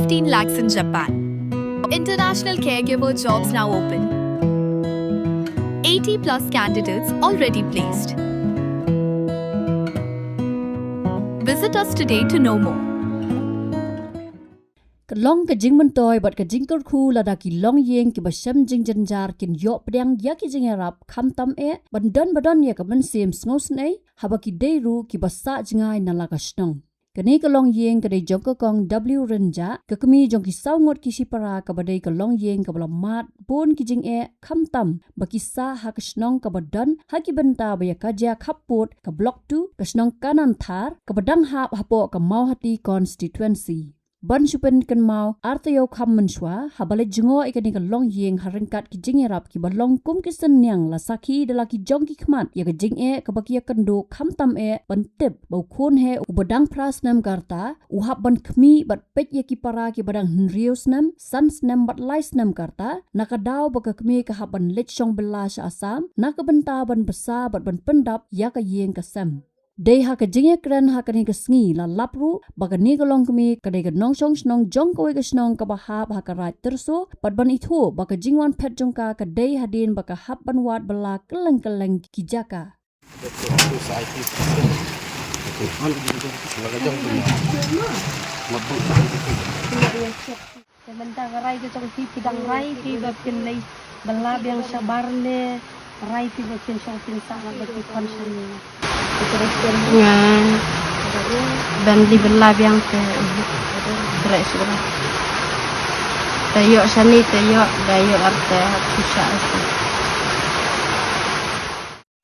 15 lakhs in Japan. International caregiver jobs now open. 80 plus candidates already placed. Visit us today to know more. Long ke jing mentoy bat ke jing ku lada ki long yeng ki basam jing janjar kin yo pedang ya ki jing arab kham tam bandan badan ya ka men sim snos nei haba ki deiru ki basa jingai nala ka snong kani ka long yeng ka dei jong ka kong w renja ka kami jong ki sawngot ki sipara ka badai ka long yeng ka balamat bon ki jing kham tam baki sa ha ka snong ka badan ha ki benta ba ya ka ja khapot ka block 2 ka snong kanan thar ka badang hap hapo ka mau hati constituency ban supen kan mau artayo kham menshwa habale jingo ikani ka long yeng harangkat ki jingerap ki balong kum ki senyang la sakhi dala ki jong ki khmat ya ka jing ka bakia kando kham tam ban tip bau khon he ubadang pras nam karta uhap ban khmi bat pet ya ki para ki badang henrios nam sans nam bat lais nam karta nakadaw baka khmi ka haban lechong belas asam nakabenta ban besa bat ban pendap ya ka yeng ka sam Day ha ka jingya kran ha ka ni ka sngi la lapru baga ni ka long kami ka day ka nong song snong jong ka ka snong ka bahab ha ka rai terso pat ban itho baga jingwan pet jong ka day hadin baga hab ban wat bala keleng ki jaka Sementara rai ke jong ti pidang rai ti bapin lay balab yang sabar le rai ti bapin song tin sa ga ti konsen ngan dan di belab yang ke berai surat tayo sani tayo dayo arte susah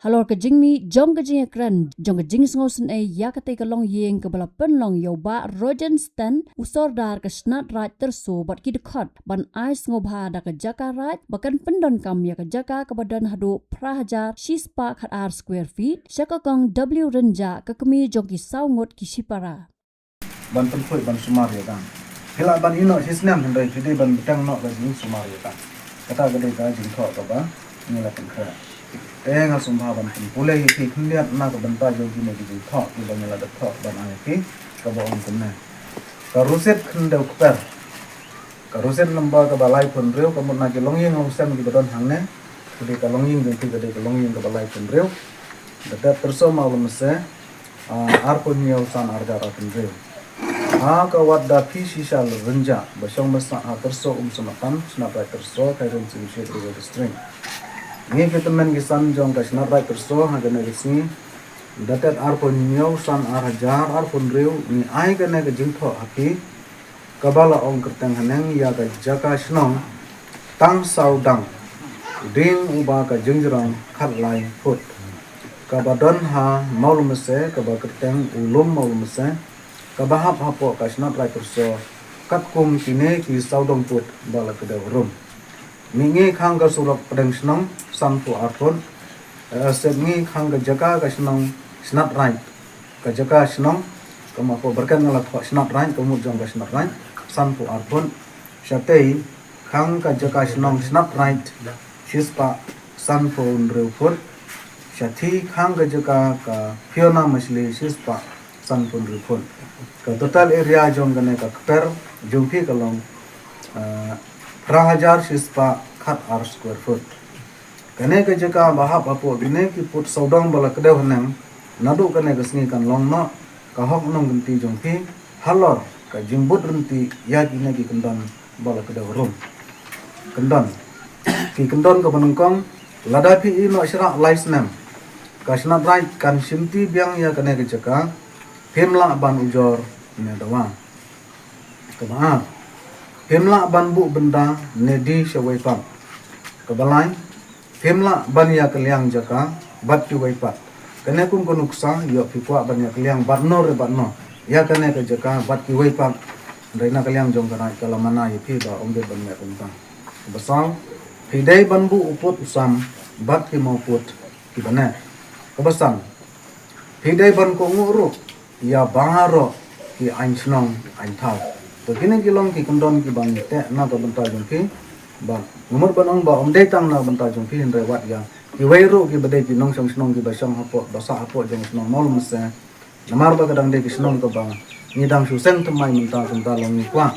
Halor ka jingmi jong ka jing kran jong ka jing sngosen ya ka te ka long yeng ka bala pen long yo ba Rogerston usor dar ka snat rat terso bat ki dekhot ban ais ngobha da ka jaka rat bakan pendon kam ya ka jaka ka badan hado prahajar shispa khat ar square feet shaka kong w renja ka kami jong ki sawngot ki sipara ban penfoi ban sumar ya kan hela ban ino hisnam hendai jidi ban betang no ka jing sumar ya kan kata gede ka jing tho ka ba ni la kan kha nga sumpah ban pulai ki khliat na ka banta jo ki ne ki tho ki ban la da tho ban ai ki ka ba on kun na ka ruset khndeu kper ka ruset lamba ka balai pun reu ka mun na ki longyeng long sem ki badon hang ne ki ka longyeng jo ki ka longyeng ka balai pun reu da terso malum se ar pun yo san ar da pun reu ka wadda fi shisha renja ba shong masa terso sumakan snap terso ka ren si she reu string ni kita men gisan jong ka snap right terso ha gana gisi datat ar pon nyau san ar hajar ar pon reu ni ai gana ga jingtho hapi kabala ong kertang haneng ya ka jaka snong tang saudang ding uba ka jingrang khat lai phut ka badon ha maulum se ka ba kertang ulum maulum se ka ba hap hapo ka snap right terso kat kum kine ki saudong put bala ka da rum mingi khang ka surap pedang snong san pu arpon sebngi khang ka jaka ka snong snap right ka jaka snong kama ko berkan ngala snap right kamu jong ka snap right san pu arpon syatei khang ka jaka snong snap right shispa san pu rewpon syati khang ka jaka ka fiona masli shispa san pu rewpon ka total area jong gane ka kper jongpi kalong prahajar shispa khat ar square foot kane ka jaka bahap apo bine ki put saudang bala kedew hanang nadu kane ka sngi kan long no ka hok nong ganti jong phi halor ka jimbut renti ya kine ki kendon bala kedew rum kendon ki kendon ka banungkong lada phi ino shra license ka snap right kan simti biang ya kane ka jaka himla ban ujor ne dawa ka ba himla ban bu benda nedi shawai pam kebalai himla ban ya keliang jaka bat tu wai pat kane kun nuksa yo pipwa ban ya keliang barno re barno ya kane ka jaka bat ki wai pat reina keliang jong kana kala mana ye phi ba ombe ban me kunta basal hidai ban bu uput usam bat ki mau put ki bana kebasan hidai ban ko nguru ya bangaro ki ain snong ain thau to kini kilong ki kondon ki bang te na to banta jong ki ba nomor banong ba omde tang na banta jong ki hindai wat ya ki wairu ki bade ki nong song snong ki ba song hapo ba sa hapo jong snong mol mse namar ba kadang de ki snong ko ba ni dang su seng temai minta long ni kwa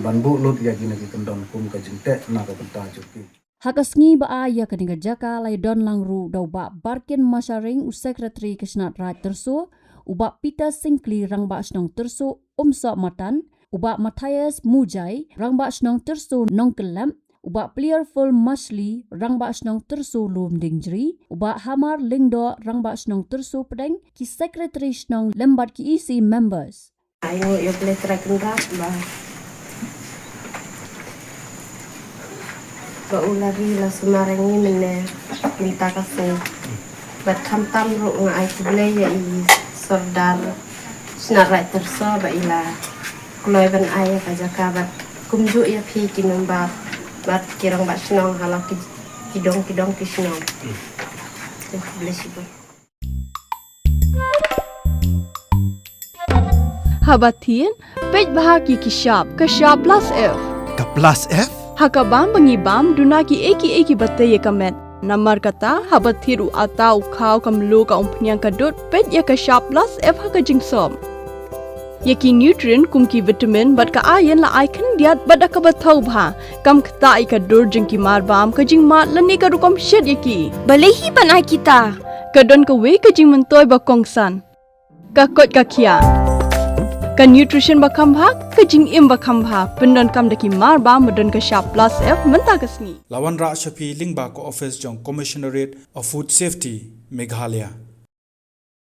ban bu lut ya gina ki kendon kum ka jingte na ka benta juki Hakasngi ba aya kaninga jaka lai don langru dau ba barkin masharing u secretary kisnat raj terso uba Peter Singli rang ba snong terso umsa matan uba Matthias Mujai rang ba snong terso nong kelam uba Clearful Masli rang ba snong terso lum dingjri uba Hamar Lingdo rang ba snong terso pedeng ki secretary snong lembat ki EC members Ayo yo play track ndak ba. Ba ulari la sumareng ni minta kasih. Bat tam ru nga ai play ya i sordar snarai terso ba ila. Kuloi ban ai ka jaka bat kumju ya phi kinum ba bat kirang ba snong halak kidong kisnong. Bless you. Habatin, pej bahagi kishap plus F. Ka plus F? Hakabam bangibam dunaki eki batte ye kamet. Namar kata habathiru atau khau kamlu ka umpnyang kadut pej ya kishap plus F haka jingsom. Yaki nutrient kumki vitamin bat ka ayen la icon diat bat ka bathau bha kam kta i ka dur jingki marbam ka jingma lani ka rukom shed yaki. Balehi banai kita. Kadon ka we ka jing mentoy ba kongsan. Ka kot ka kia. Ka nutrition bakam bha ka jing im bakam bha pendon kam daki mar ba modon ka sharp plus F menta kasni Lawan Ra Shafi Lingba ko office jong Commissionerate of Food Safety Meghalaya